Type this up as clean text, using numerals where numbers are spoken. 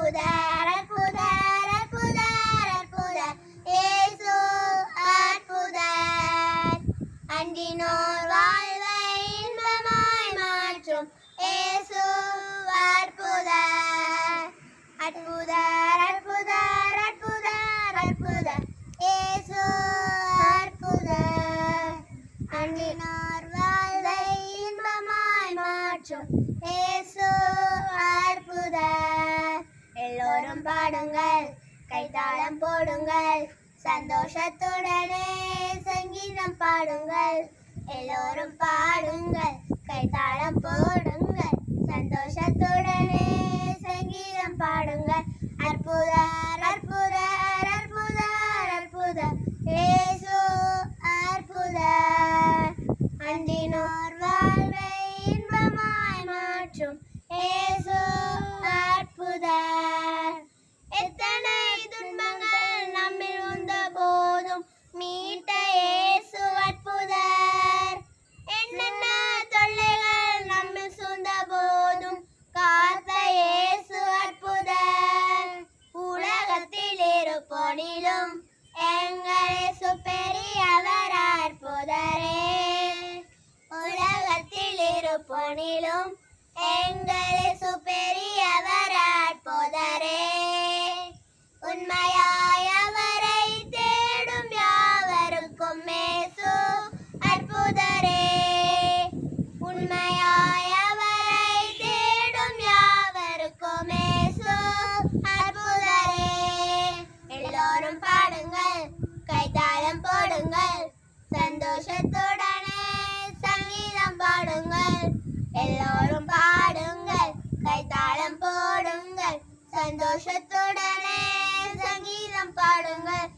அற்புதர் அற்புதர் அற்புதர் அற்புதர் இயேசு அற்புதர். அன்றினோர் வாழ்வை இன்பமாய் மாற்றும் இயேசு அற்புதர். அற்புதர் அற்புதர் அற்புதர் அற்புதர் இயேசு அற்புதர். அன்றினோர் வாழ்வை இன்பமாய் மாற்றும் இயேசு அற்புதர். எல்லோரும் பாடுங்கள், கைத்தாளம் போடுங்கள், சந்தோஷத்துடனே சங்கீதம் பாடுங்கள். எல்லோரும் பாடுங்கள், கைத்தாளம் போடுங்கள், சந்தோஷத்துடனே சங்கீதம் பாடுங்கள். அற்புதர் அற்புதர் அற்புதர் அற்புதர் இயேசு அற்புதர். அன்றினோர் வாழ்வை இன்பமாய் மாற்றும் இயேசு அற்புதர். எத்தனை துன்பங்கள் நம்மில் வந்த போதும் மீட்ட இயேசு அற்புதர். என்னென்ன தொல்லைகள் நம்மில் சூழ்ந்த போதும் காத்த இயேசு அற்புதர். உலகத்தில் இருப்போனிலும் எங்கள் இயேசு பெரியவர் அற்புதரே. உலகத்தில் இருப்போனிலும் எங்கள் இயேசு பெரியவர் அற்புதரே. உண்மையாய் அவரை தேடும் யாவருக்கும் இயேசு அற்புதரே. உண்மையாய் அவரை தேடும் யாவருக்கும் இயேசு அற்புதரே. எல்லோரும் பாடுங்கள், கைத்தாளம் போடுங்கள், சந்தோஷத்துடனே சங்கீதம் பாடுங்கள். எல்லோரும் பாடுங்கள், கைத்தாளம் போடுங்கள், சந்தோஷத்துடனே சங்கீதம் பாடுங்கள்.